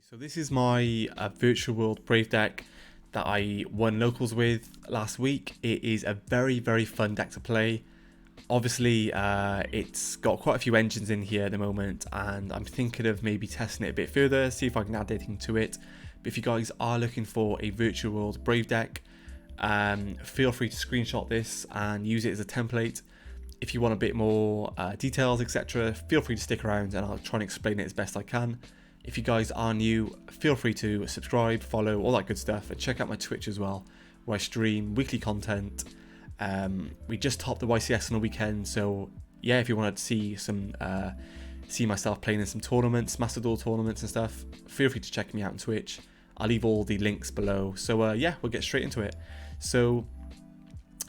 So this is my virtual world Brave deck that I won locals with last week. It is a very fun deck to play. Obviously it's got quite a few engines in here at the moment, and I'm thinking of maybe testing it a bit further, see if I can add anything to it. But if you guys are looking for a virtual world Brave deck, feel free to screenshot this and use it as a template. If you want a bit more details, etc., feel free to stick around and I'll try and explain it as best I can. If you guys are new, feel free to subscribe, follow, all that good stuff, and check out my Twitch as well, where I stream weekly content. We just topped the YCS on the weekend, so yeah, if you wanted to see myself playing in some tournaments, Master Duel tournaments and stuff, feel free to check me out on Twitch. I'll leave all the links below. So yeah, we'll get straight into it. So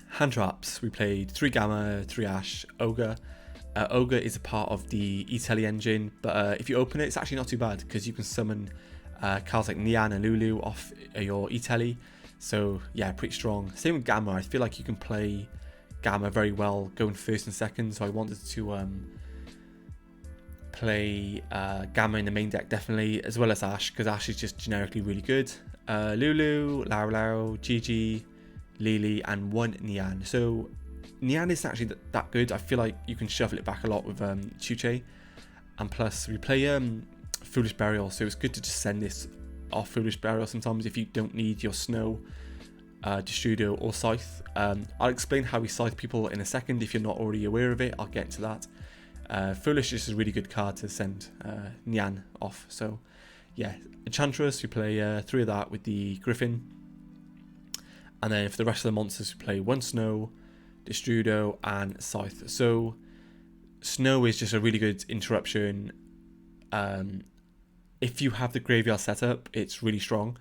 hand traps, we played 3 Gamma, 3 Ash, Ogre. Ogre is a part of the E-Tele engine, but if you open it, it's actually not too bad because you can summon cards like Nian and Lulu off your E-Tele. So yeah, pretty strong. Same with Gamma. I feel like you can play Gamma very well going first and second, so I wanted to play Gamma in the main deck definitely, as well as Ash, because Ash is just generically really good. Lulu, Lau Lau, Gigi, Lily, and 1 Nian. So Nian isn't actually that good. I feel like you can shuffle it back a lot with Chuche. And plus, we play Foolish Burial, so it's good to just send this off Foolish Burial sometimes if you don't need your Snow, Destrudo, or Scythe. I'll explain how we scythe people in a second if you're not already aware of it. I'll get to that. Foolish is a really good card to send Nian off. So yeah, Enchantress, we play 3 of that with the Griffin. And then for the rest of the monsters, we play 1 Snow, Destrudo, and Scythe. So Snow is just a really good interruption. If you have the graveyard set up, it's really strong.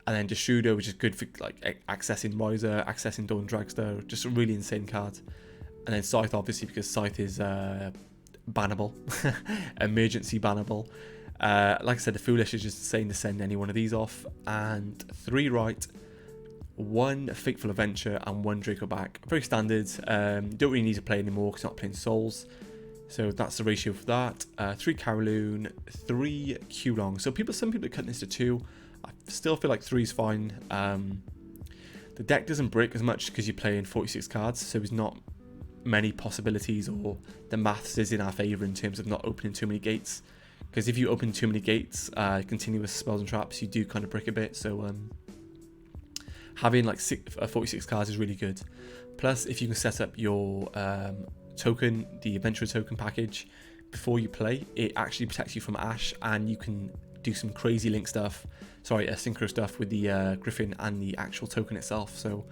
And then Destrudo, which is good for like accessing Riser, accessing Dawn Dragster, just a really insane card. And then Scythe, obviously, because Scythe is bannable, emergency bannable. Like I said, the Foolish is just insane to send any one of these off. And 3 right, 1 Fateful Adventure, and 1 Draco back. Very standard. Don't really need to play anymore because I'm not playing Souls. So that's the ratio for that. 3 Karuuda, 3 Q-Long. So some people are cutting this to 2. I still feel like 3 is fine. The deck doesn't break as much because you're playing 46 cards, so there's not many possibilities, or the maths is in our favour in terms of not opening too many gates. Because if you open too many gates, continuous spells and traps, you do kind of break a bit. So having like 46 cards is really good. Plus, if you can set up your token, the Adventurer token package, before you play, it actually protects you from Ash, and you can do some crazy link stuff, synchro stuff with the Griffin and the actual token itself. So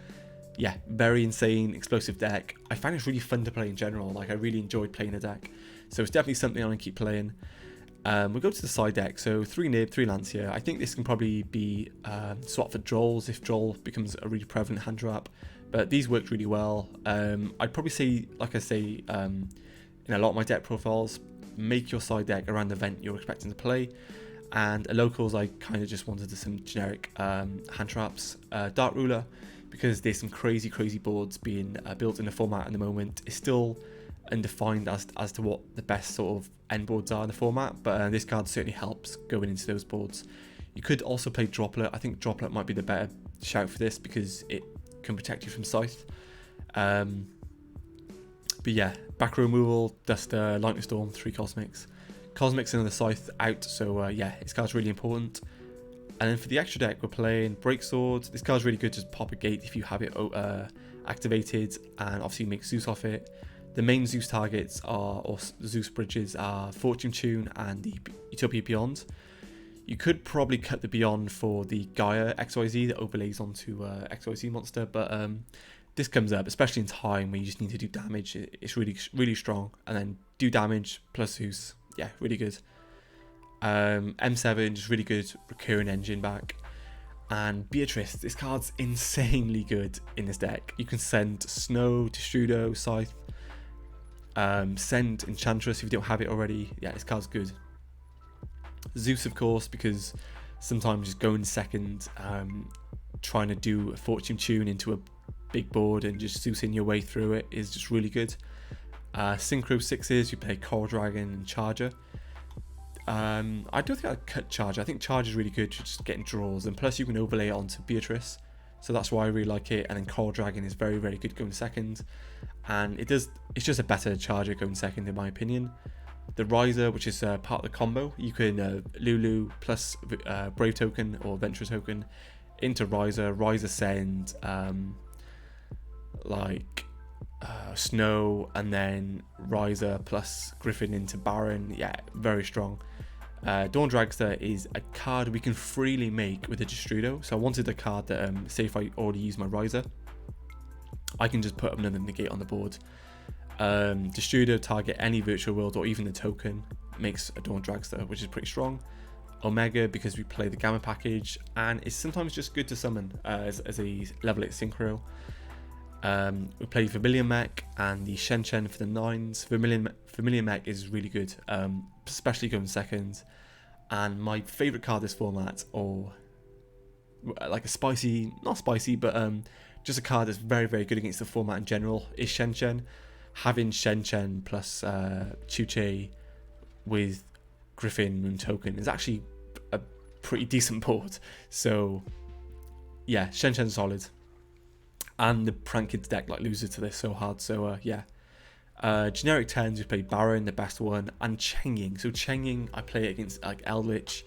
yeah, very insane, explosive deck. I find it's really fun to play in general. Like, I really enjoyed playing the deck. So it's definitely something I'm going to keep playing. We'll go to the side deck. So 3 Nib, 3 Lancia. I think this can probably be swapped for Drolls if Droll becomes a really prevalent hand trap. But these worked really well. I'd probably say, like I say in a lot of my deck profiles, make your side deck around the event you're expecting to play. And locals, I kind of just wanted some generic hand traps. Dark Ruler, because there's some crazy boards being built in the format at the moment. It's still undefined as to what the best sort of end boards are in the format, but this card certainly helps going into those boards. You could also play Droplet. I think Droplet might be the better shout for this because it can protect you from Scythe. But yeah, back row removal, Duster, Lightning Storm, 3 Cosmics. Cosmics and the Scythe out, so yeah, this card's really important. And then for the extra deck, we're playing Break Sword. This card's really good to pop a gate if you have it activated, and obviously make Zeus off it. The main Zeus targets are, or Zeus bridges, are Fortune Tune and the Utopia Beyond. You could probably cut the Beyond for the Gaia XYZ that overlays onto XYZ monster, but this comes up, especially in time where you just need to do damage. It's really strong, and then do damage plus Zeus. Yeah, really good. M7, just really good recurring engine back. And Beatrice, this card's insanely good in this deck. You can send Snow, Destrudo, Scythe, send Enchantress if you don't have it already. Yeah, this card's good. Zeus, of course, because sometimes just going second, trying to do a Fortune Tune into a big board and just Zeusing your way through it is just really good. Synchro 6s, you play Coral Dragon and Charger. I don't think I'd cut Charge. I think Charge is really good for just getting draws, and plus you can overlay it onto Beatrice, so that's why I really like it. And then Coral Dragon is very, very good going second, and it's just a better charger going second in my opinion. The Riser, which is part of the combo, you can Lulu plus Brave token or Venture token into Riser. Riser send Snow, and then Riser plus Griffin into Baron. Yeah, very strong. Dawn Dragster is a card we can freely make with a Destrudo. So I wanted a card that, say if I already use my Riser, I can just put another negate on the board. Destrudo target any virtual world or even the token, makes a Dawn Dragster, which is pretty strong. Omega, because we play the Gamma package, and it's sometimes just good to summon as a level 8 synchro. We play Vermilion Mech and the Shen for the 9s. Vermilion Mech is really good, especially going second. And my favourite card this format, or like a spicy, not spicy, but just a card that's very, very good against the format in general, is Shen. Having Shen plus Chuche with Griffin and token is actually a pretty decent board. So yeah, Shen's solid. And the Prank Kids deck like loses to this so hard. So yeah. Generic 10s, we play Baron, the best one, and Cheng Ying. So Cheng Ying, I play it against like Eldritch.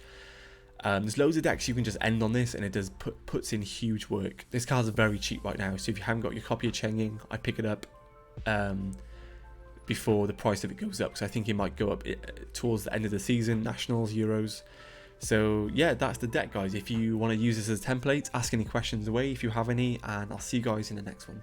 There's loads of decks you can just end on this, and it does puts in huge work. This card's very cheap right now, so if you haven't got your copy of Cheng Ying, I pick it up before the price of it goes up, because I think it might go up towards the end of the season, Nationals, Euros. So yeah, that's the deck, guys. If you want to use this as a template, ask any questions away if you have any, and I'll see you guys in the next one.